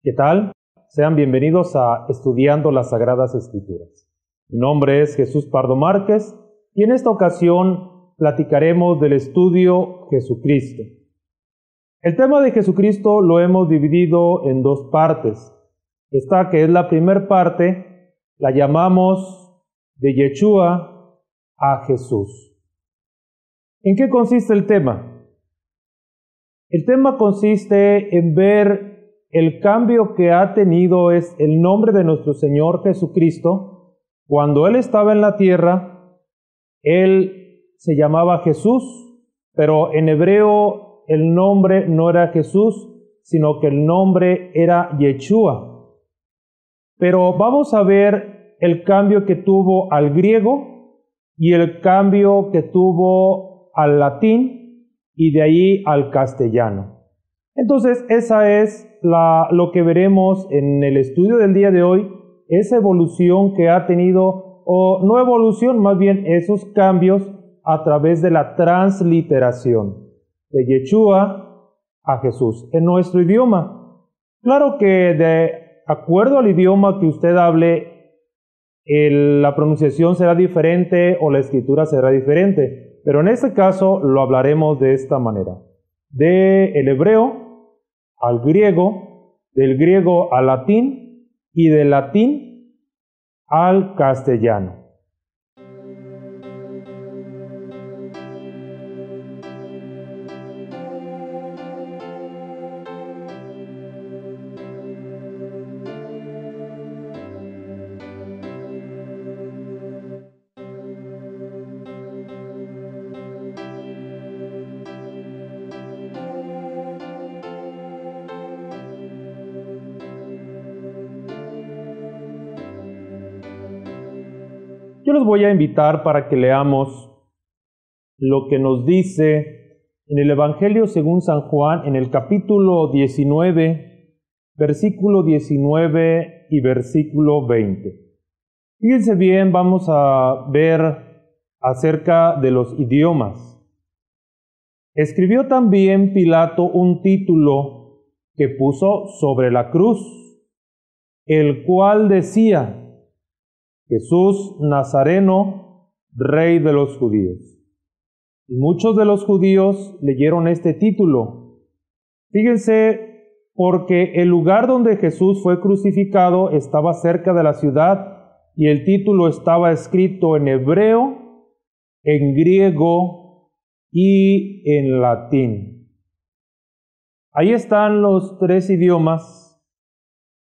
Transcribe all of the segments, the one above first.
¿Qué tal? Sean bienvenidos a Estudiando las Sagradas Escrituras. Mi nombre es Jesús Pardo Márquez y en esta ocasión platicaremos del estudio Jesucristo. El tema de Jesucristo lo hemos dividido en dos partes. Esta que es la primera parte, la llamamos de Yeshua a Jesús. ¿En qué consiste el tema? El tema consiste en ver el cambio que ha tenido es el nombre de nuestro Señor Jesucristo. Cuando Él estaba en la tierra, Él se llamaba Jesús, pero en hebreo el nombre no era Jesús, sino que el nombre era Yeshua. Pero vamos a ver el cambio que tuvo al griego y el cambio que tuvo al latín y de ahí al castellano. Entonces, esa es lo que veremos en el estudio del día de hoy, esa evolución que ha tenido, o no evolución, más bien esos cambios a través de la transliteración de Yeshua a Jesús en nuestro idioma. Claro que de acuerdo al idioma que usted hable, la pronunciación será diferente o la escritura será diferente, pero en este caso lo hablaremos de esta manera: del hebreo al griego, del griego al latín y del latín al castellano. Yo los voy a invitar para que leamos lo que nos dice en el Evangelio según San Juan, en el capítulo 19, versículo 19 y versículo 20. Fíjense bien, vamos a ver acerca de los idiomas. Escribió también Pilato un título que puso sobre la cruz, el cual decía: Jesús Nazareno, Rey de los Judíos. Y muchos de los judíos leyeron este título. Fíjense, porque el lugar donde Jesús fue crucificado estaba cerca de la ciudad y el título estaba escrito en hebreo, en griego y en latín. Ahí están los tres idiomas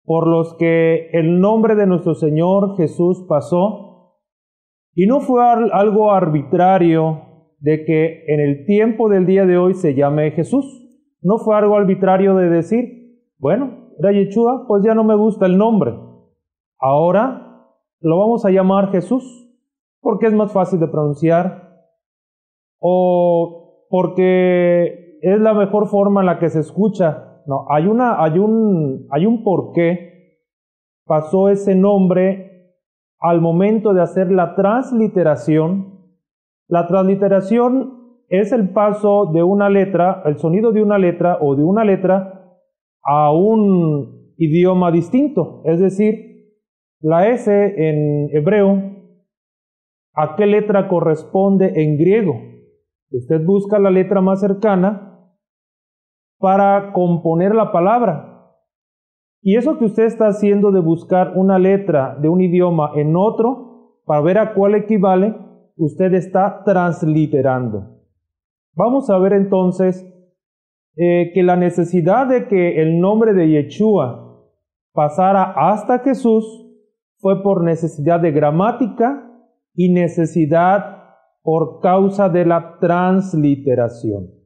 por los que el nombre de nuestro Señor Jesús pasó, y no fue algo arbitrario de que en el tiempo del día de hoy se llame Jesús. No fue algo arbitrario de decir, bueno, era Yeshua, pues ya no me gusta el nombre. Ahora lo vamos a llamar Jesús porque es más fácil de pronunciar o porque es la mejor forma en la que se escucha. No, hay un porqué pasó ese nombre al momento de hacer la transliteración. La transliteración es el paso de una letra, el sonido de una letra o de una letra a un idioma distinto. Es decir, la S en hebreo, ¿a qué letra corresponde en griego? Usted busca la letra más cercana para componer la palabra. Y eso que usted está haciendo de buscar una letra de un idioma en otro, para ver a cuál equivale, usted está transliterando. Vamos a ver entonces que la necesidad de que el nombre de Yeshua pasara hasta Jesús fue por necesidad de gramática y necesidad por causa de la transliteración.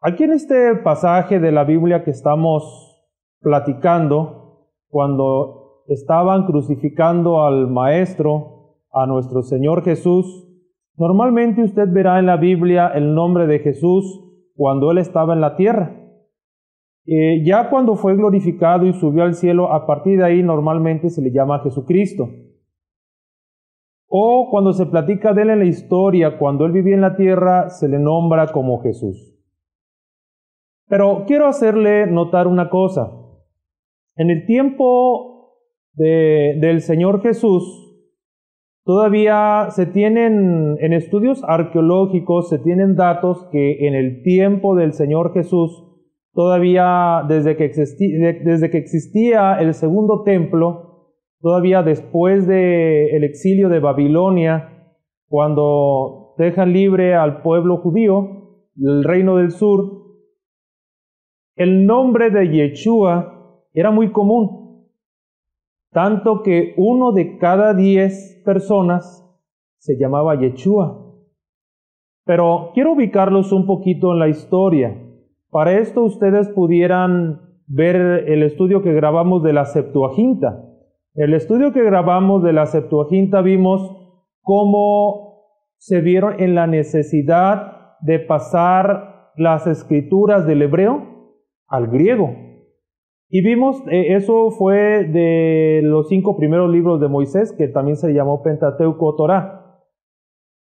Aquí en este pasaje de la Biblia que estamos platicando, cuando estaban crucificando al Maestro, a nuestro Señor Jesús, normalmente usted verá en la Biblia el nombre de Jesús cuando Él estaba en la tierra. Ya cuando fue glorificado y subió al cielo, a partir de ahí normalmente se le llama Jesucristo. O cuando se platica de Él en la historia, cuando Él vivía en la tierra, se le nombra como Jesús. Pero quiero hacerle notar una cosa. En el tiempo del Señor Jesús, todavía se tienen, en estudios arqueológicos, se tienen datos que en el tiempo del Señor Jesús, todavía desde que existía el segundo templo, todavía después del exilio de Babilonia, cuando dejan libre al pueblo judío, del reino del sur, el nombre de Yeshua era muy común, tanto que 1 de cada 10 personas se llamaba Yeshua. Pero quiero ubicarlos un poquito en la historia. Para esto ustedes pudieran ver el estudio que grabamos de la Septuaginta. El estudio que grabamos de la Septuaginta vimos cómo se vieron en la necesidad de pasar las escrituras del hebreo al griego. Y vimos, eso fue de los 5 primeros libros de Moisés, que también se llamó Pentateuco o Torá.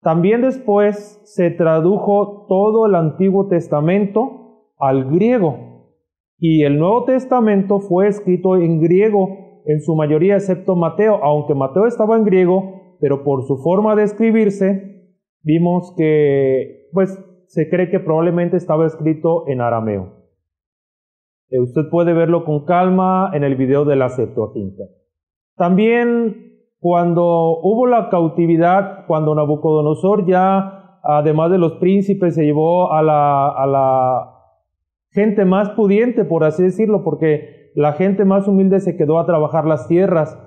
También después se tradujo todo el Antiguo Testamento al griego. Y el Nuevo Testamento fue escrito en griego en su mayoría, excepto Mateo. Aunque Mateo estaba en griego, pero por su forma de escribirse, vimos que pues se cree que probablemente estaba escrito en arameo. Usted puede verlo con calma en el video de la Septuaginta. También cuando hubo la cautividad, cuando Nabucodonosor ya, además de los príncipes, se llevó a la gente más pudiente, por así decirlo, porque la gente más humilde se quedó a trabajar las tierras.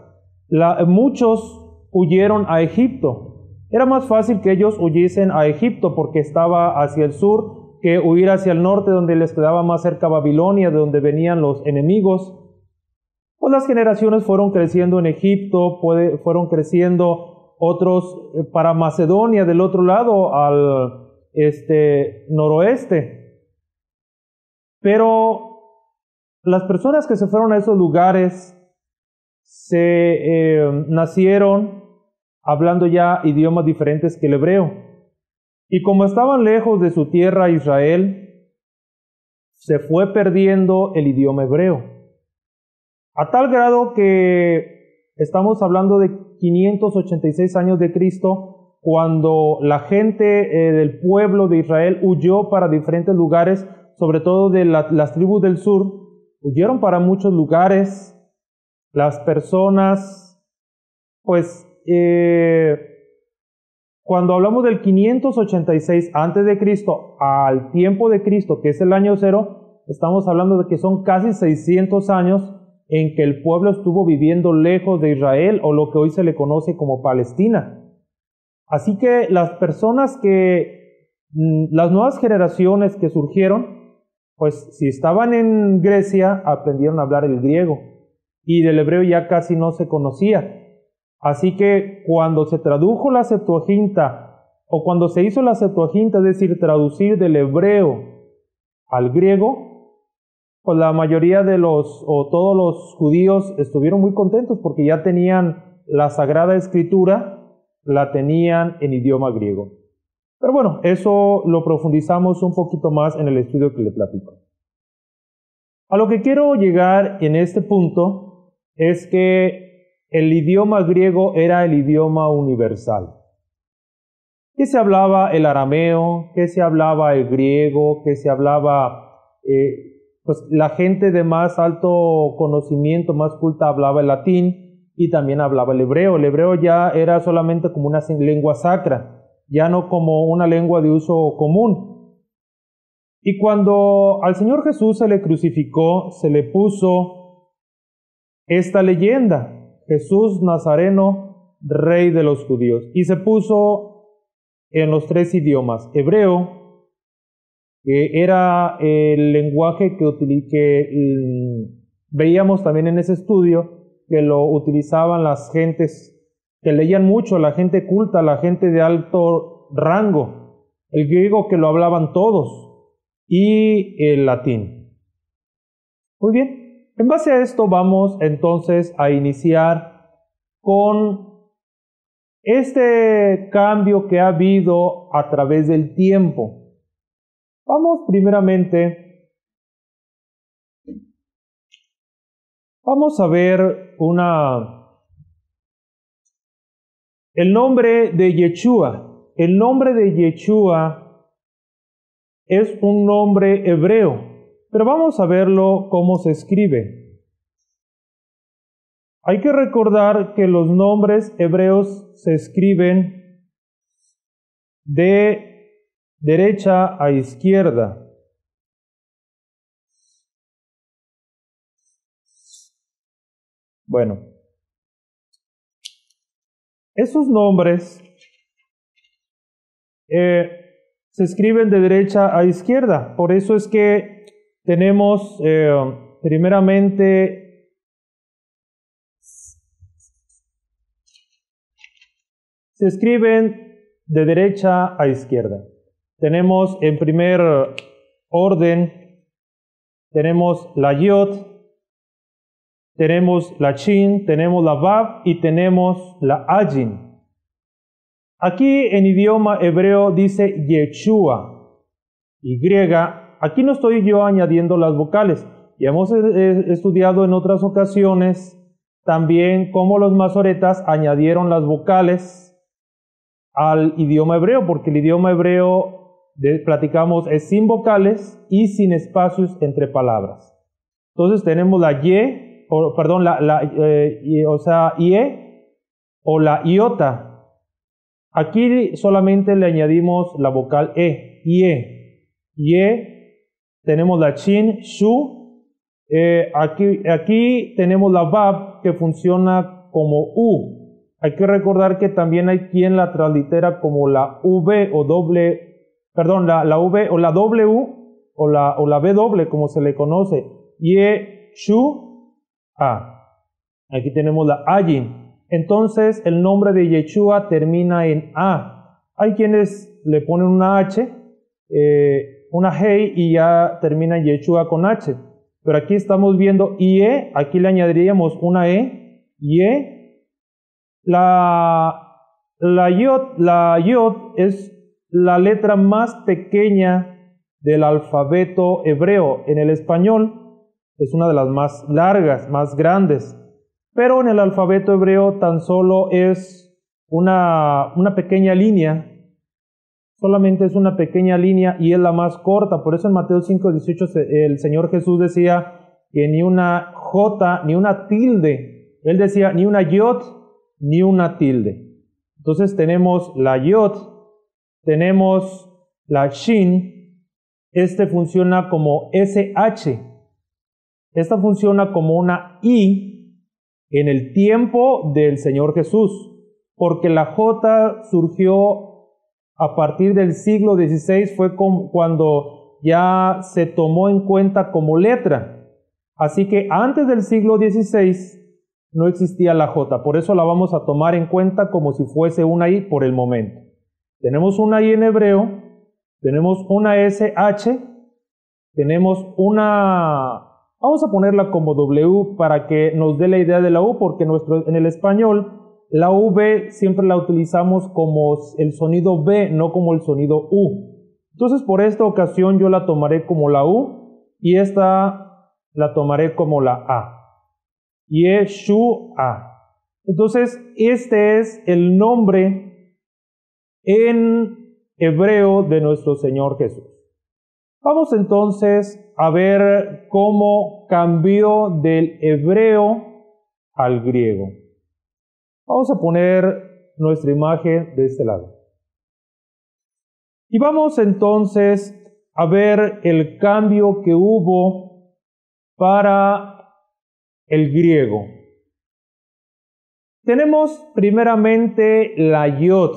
Muchos huyeron a Egipto. Era más fácil que ellos huyesen a Egipto porque estaba hacia el sur, que huir hacia el norte, donde les quedaba más cerca Babilonia, de donde venían los enemigos. Pues las generaciones fueron creciendo en Egipto, fueron creciendo otros para Macedonia, del otro lado, al noroeste. Pero las personas que se fueron a esos lugares nacieron hablando ya idiomas diferentes que el hebreo. Y como estaban lejos de su tierra Israel, se fue perdiendo el idioma hebreo. A tal grado que estamos hablando de 586 años de Cristo, cuando la gente del pueblo de Israel huyó para diferentes lugares, sobre todo de las tribus del sur, huyeron para muchos lugares. Las personas, pues, cuando hablamos del 586 antes de Cristo al tiempo de Cristo, que es el año 0, estamos hablando de que son casi 600 años en que el pueblo estuvo viviendo lejos de Israel, o lo que hoy se le conoce como Palestina. Así que las personas las nuevas generaciones que surgieron, pues si estaban en Grecia, aprendieron a hablar el griego, y del hebreo ya casi no se conocía. Así que cuando se tradujo la Septuaginta, o cuando se hizo la Septuaginta, es decir, traducir del hebreo al griego, pues la mayoría o todos los judíos estuvieron muy contentos porque ya tenían la Sagrada Escritura, la tenían en idioma griego. Pero bueno, eso lo profundizamos un poquito más en el estudio que le platico. A lo que quiero llegar en este punto es que el idioma griego era el idioma universal. ¿Qué se hablaba el arameo? ¿Qué se hablaba el griego? ¿Qué se hablaba? Pues la gente de más alto conocimiento, más culta, hablaba el latín y también hablaba el hebreo. El hebreo ya era solamente como una lengua sacra, ya no como una lengua de uso común. Y cuando al Señor Jesús se le crucificó, se le puso esta leyenda: Jesús Nazareno, Rey de los Judíos. Y se puso en los 3 idiomas: hebreo, que era el lenguaje que veíamos también en ese estudio, que lo utilizaban las gentes que leían mucho, la gente culta, la gente de alto rango; el griego, que lo hablaban todos; y el latín. Muy bien. En base a esto vamos entonces a iniciar con este cambio que ha habido a través del tiempo. Vamos Vamos a ver el nombre de Yeshua. El nombre de Yeshua es un nombre hebreo, pero vamos a verlo cómo se escribe. Hay que recordar que los nombres hebreos se escriben de derecha a izquierda. Bueno, esos nombres se escriben de derecha a izquierda. Por eso es que tenemos primeramente se escriben de derecha a izquierda. Tenemos en primer orden, tenemos la Yod, tenemos la Shin, tenemos la Vav y tenemos la Ayin. Aquí en idioma hebreo dice Yeshua, Y. Aquí no estoy yo añadiendo las vocales. Ya hemos estudiado en otras ocasiones también cómo los masoretas añadieron las vocales al idioma hebreo, porque el idioma hebreo, platicamos, es sin vocales y sin espacios entre palabras. Entonces tenemos la Ye, Ie o la Iota. Aquí solamente le añadimos la vocal E, Ie. Tenemos la Shin, Shu. Aquí tenemos la Vav que funciona como U. Hay que recordar que también hay quien la translitera como la V o la V o la W o la B doble, como se le conoce. Ye, Shu, A. Aquí tenemos la Ayin. Entonces el nombre de Yeshua termina en A. Hay quienes le ponen una H, una Hei y ya termina Yeshua con H. Pero aquí estamos viendo IE, aquí le añadiríamos una E, Ye. La Yod es la letra más pequeña del alfabeto hebreo. En el español es una de las más largas, más grandes. Pero en el alfabeto hebreo tan solo es una pequeña línea. Solamente es una pequeña línea y es la más corta. Por eso en Mateo 5:18 el Señor Jesús decía que ni una J ni una tilde. Él decía ni una Yod ni una tilde. Entonces tenemos la Yod, tenemos la Shin. Este funciona como SH. Esta funciona como una I en el tiempo del Señor Jesús, porque la J surgió a partir del siglo XVI, fue cuando ya se tomó en cuenta como letra. Así que antes del siglo XVI no existía la J, por eso la vamos a tomar en cuenta como si fuese una I por el momento. Tenemos una I en hebreo, tenemos una SH, tenemos vamos a ponerla como W para que nos dé la idea de la U, porque en el español la V siempre la utilizamos como el sonido B, no como el sonido U. Entonces por esta ocasión yo la tomaré como la U y esta la tomaré como la A. Yeshua. Entonces este es el nombre en hebreo de nuestro Señor Jesús. Vamos entonces a ver cómo cambió del hebreo al griego. Vamos a poner nuestra imagen de este lado. Y vamos entonces a ver el cambio que hubo para el griego. Tenemos primeramente la Yod.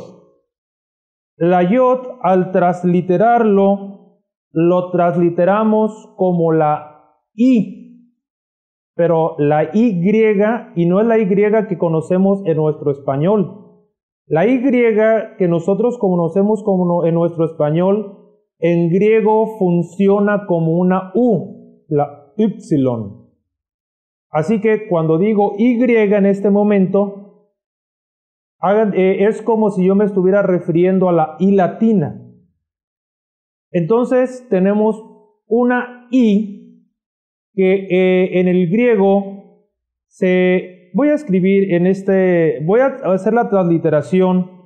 La Yod, al transliterarlo, lo transliteramos como la I, pero la Y, y no es la Y que conocemos en nuestro español. La Y que nosotros conocemos como en nuestro español, en griego funciona como una U, la Y. Así que cuando digo Y en este momento, es como si yo me estuviera refiriendo a la I latina. Entonces tenemos una I que en el griego Voy a escribir voy a hacer la transliteración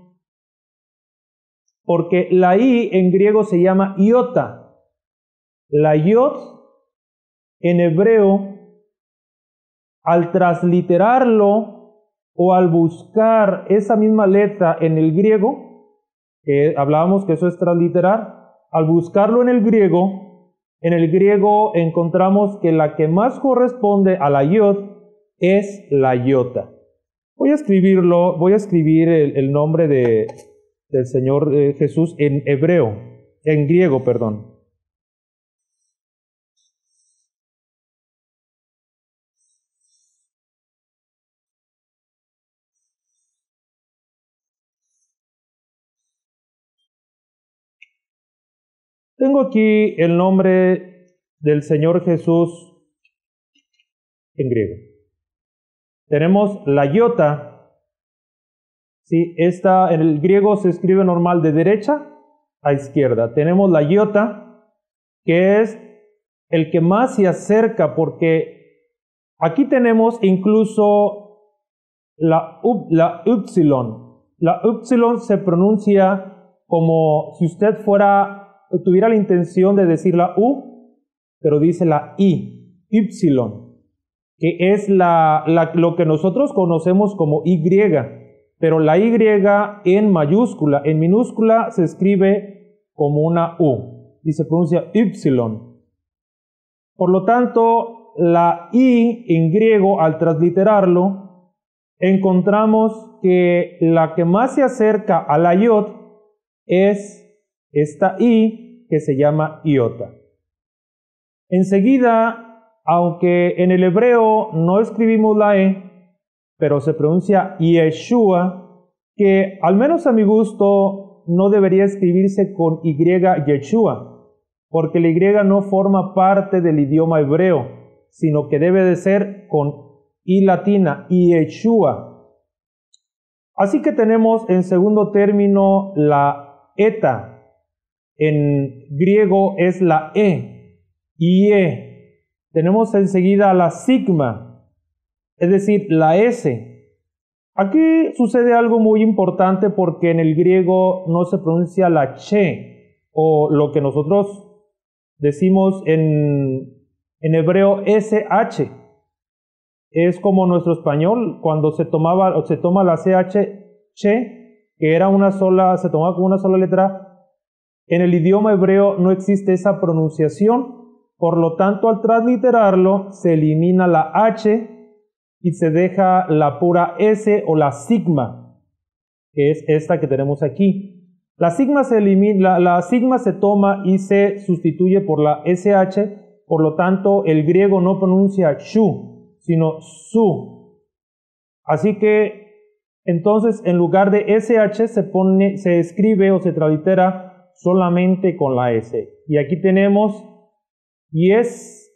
porque la I en griego se llama iota. La iot en hebreo, al transliterarlo o al buscar esa misma letra en el griego, que hablábamos que eso es transliterar, al buscarlo en el griego encontramos que la que más corresponde a la iot es la iota. Voy a escribir el nombre del Señor Jesús en griego, perdón. Tengo aquí el nombre del Señor Jesús en griego. Tenemos la iota. ¿Sí? Esta en el griego se escribe normal de derecha a izquierda. Tenemos la iota, que es el que más se acerca, porque aquí tenemos incluso la upsilon. La upsilon se pronuncia como si usted tuviera la intención de decir la U, pero dice la I, ypsilon, que es lo que nosotros conocemos como Y, pero la Y en mayúscula, en minúscula se escribe como una U y se pronuncia ypsilon. Por lo tanto, la I en griego, al transliterarlo, encontramos que la que más se acerca a la iot es esta I que se llama iota. Enseguida, aunque en el hebreo no escribimos la E, pero se pronuncia Yeshua, que al menos a mi gusto no debería escribirse con Y, Yeshua, porque la Y no forma parte del idioma hebreo, sino que debe de ser con I latina, Yeshua. Así que tenemos en segundo término la eta. En griego es la IE. Tenemos enseguida la sigma, es decir, la S. Aquí sucede algo muy importante porque en el griego no se pronuncia la che, o lo que nosotros decimos en hebreo SH. Es como nuestro español, cuando se toma la CH, che, que era se tomaba como una sola letra. En el idioma hebreo no existe esa pronunciación, por lo tanto al transliterarlo se elimina la H y se deja la pura S o la sigma, que es esta que tenemos aquí. La sigma se toma y se sustituye por la SH, por lo tanto el griego no pronuncia shu, sino su. Así que entonces en lugar de SH se escribe o se translitera solamente con la S. Y aquí tenemos yes,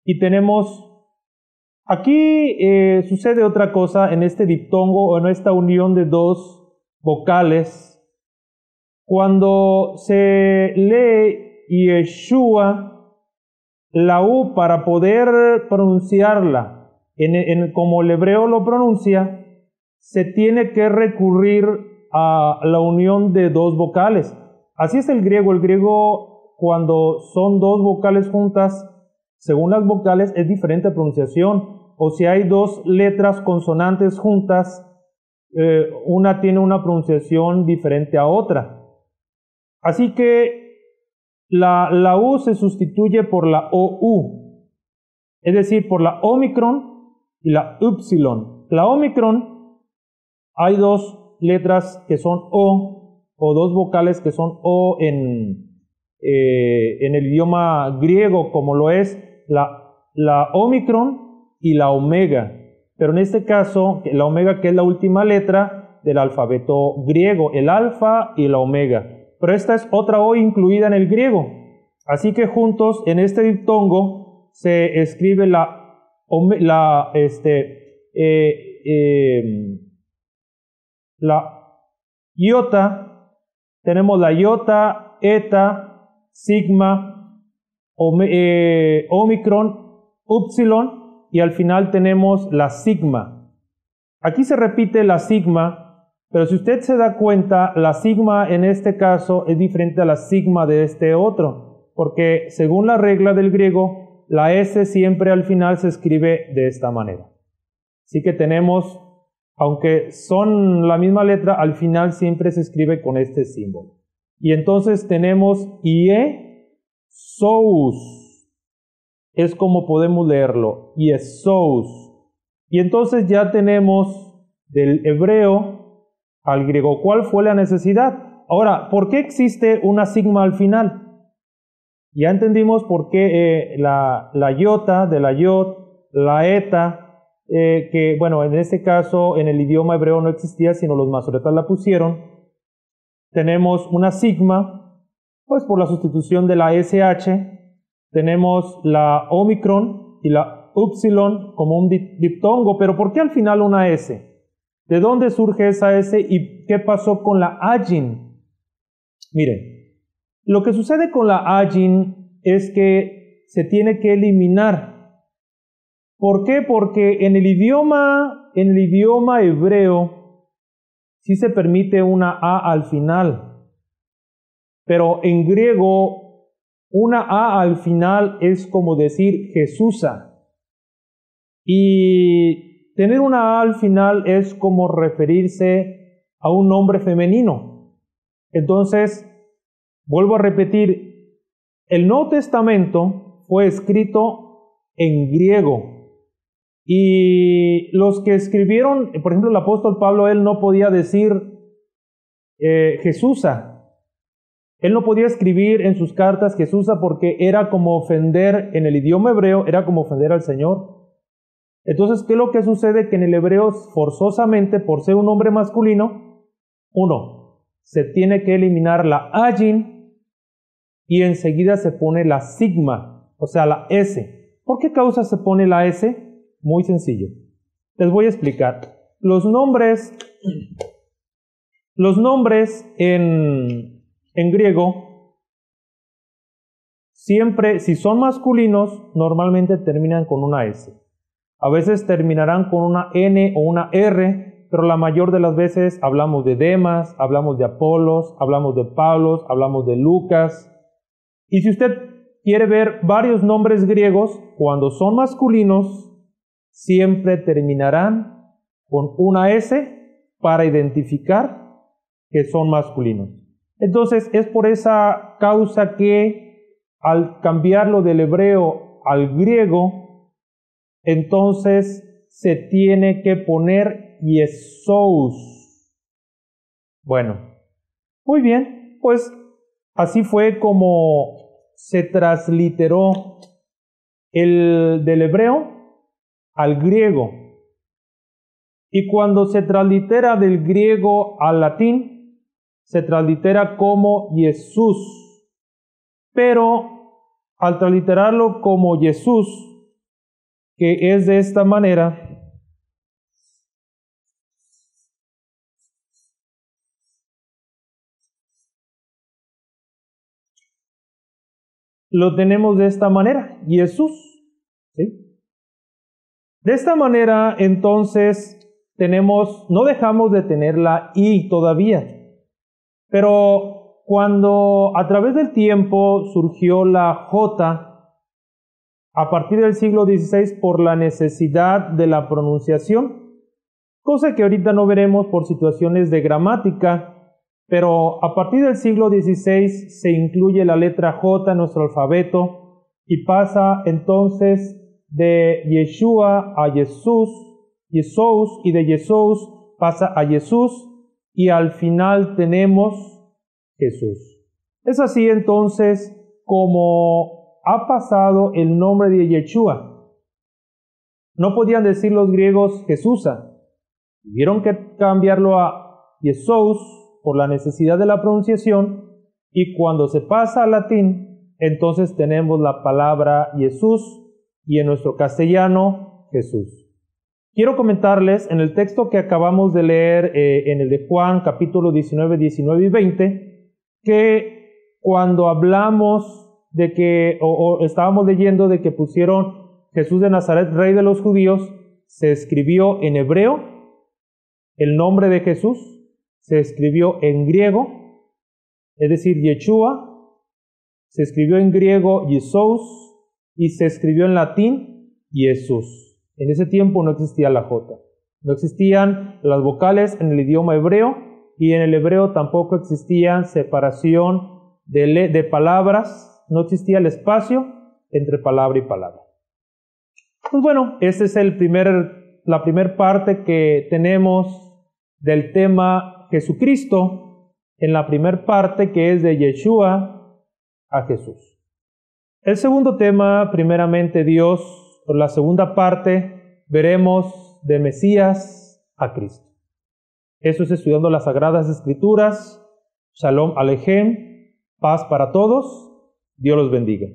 y tenemos aquí sucede otra cosa en este diptongo o en esta unión de dos vocales. Cuando se lee Yeshua, la U, para poder pronunciarla como el hebreo lo pronuncia, se tiene que recurrir a la unión de dos vocales. Así es el griego. El griego, cuando son dos vocales juntas, según las vocales es diferente pronunciación. O si hay dos letras consonantes juntas, una tiene una pronunciación diferente a otra. Así que la U se sustituye por la OU, es decir, por la Omicron y la Upsilon. La Omicron, hay dos letras que son O dos vocales que son O en el idioma griego, como lo es la Omicron y la Omega. Pero en este caso, la Omega, que es la última letra del alfabeto griego, el alfa y la Omega. Pero esta es otra O incluida en el griego. Así que juntos en este diptongo se escribe la iota. Tenemos la iota, eta, sigma, omicron, upsilon y al final tenemos la sigma. Aquí se repite la sigma, pero si usted se da cuenta, la sigma en este caso es diferente a la sigma de este otro, porque según la regla del griego, la S siempre al final se escribe de esta manera. Así que tenemos, aunque son la misma letra, al final siempre se escribe con este símbolo. Y entonces tenemos Iesous. Es como podemos leerlo, Iesous. Y entonces ya tenemos del hebreo al griego. ¿Cuál fue la necesidad? Ahora, ¿por qué existe una sigma al final? Ya entendimos por qué la iota de la yod, la eta, que bueno, en este caso en el idioma hebreo no existía, sino los masoretas la pusieron. Tenemos una sigma, pues por la sustitución de la SH. Tenemos la omicron y la upsilon como un diptongo, pero ¿por qué al final una S? ¿De dónde surge esa S y qué pasó con la agin? Miren, lo que sucede con la agin es que se tiene que eliminar. ¿Por qué? Porque en el idioma hebreo sí se permite una A al final, pero en griego una A al final es como decir Jesusa. Y tener una A al final es como referirse a un nombre femenino. Entonces, vuelvo a repetir, el Nuevo Testamento fue escrito en griego. Y los que escribieron, por ejemplo, el apóstol Pablo, él no podía decir Jesusa. Él no podía escribir en sus cartas Jesusa porque era como ofender, en el idioma hebreo, era como ofender al Señor. Entonces, ¿qué es lo que sucede? Que en el hebreo, forzosamente, por ser un nombre masculino, se tiene que eliminar la agin y enseguida se pone la sigma, o sea, la S. ¿Por qué causa se pone la S? Muy sencillo. Les voy a explicar. Los nombres en griego, siempre, si son masculinos, normalmente terminan con una S. A veces terminarán con una N o una R, pero la mayor de las veces hablamos de Demas, hablamos de Apolos, hablamos de Pablos, hablamos de Lucas. Y si usted quiere ver varios nombres griegos, cuando son masculinos, siempre terminarán con una S para identificar que son masculinos. Entonces, es por esa causa que al cambiarlo del hebreo al griego, entonces se tiene que poner Iesous. Bueno, muy bien, pues así fue como se transliteró del hebreo al griego. Y cuando se translitera del griego al latín, se translitera como Jesús. Pero al transliterarlo como Jesús, que es de esta manera, lo tenemos de esta manera, Jesús. ¿Sí? De esta manera, entonces, no dejamos de tener la I todavía, pero cuando a través del tiempo surgió la J, a partir del siglo XVI por la necesidad de la pronunciación, cosa que ahorita no veremos por situaciones de gramática, pero a partir del siglo XVI se incluye la letra J en nuestro alfabeto y pasa entonces de Yeshua a Jesús, y de Jesús pasa a Jesús y al final tenemos Jesús. Es así entonces como ha pasado el nombre de Yeshua. No podían decir los griegos Jesusa. Tuvieron que cambiarlo a Jesús por la necesidad de la pronunciación, y cuando se pasa al latín, entonces tenemos la palabra Jesús y en nuestro castellano Jesús. Quiero comentarles en el texto que acabamos de leer, en el de Juan, capítulo 19, 19 y 20, que cuando hablamos de que, o estábamos leyendo de que pusieron Jesús de Nazaret, Rey de los judíos, se escribió en hebreo. El nombre de Jesús se escribió en griego, es decir, Yeshua. Se escribió en griego Jesús y se escribió en latín Jesús. En ese tiempo no existía la J. No existían las vocales en el idioma hebreo y en el hebreo tampoco existía separación de palabras, no existía el espacio entre palabra y palabra. Pues bueno, esta es la primera parte que tenemos del tema Jesucristo, en la primera parte que es de Yeshua a Jesús. El segundo tema, primeramente Dios, por la segunda parte, veremos de Mesías a Cristo. Eso es estudiando las Sagradas Escrituras. Shalom Alejem, paz para todos. Dios los bendiga.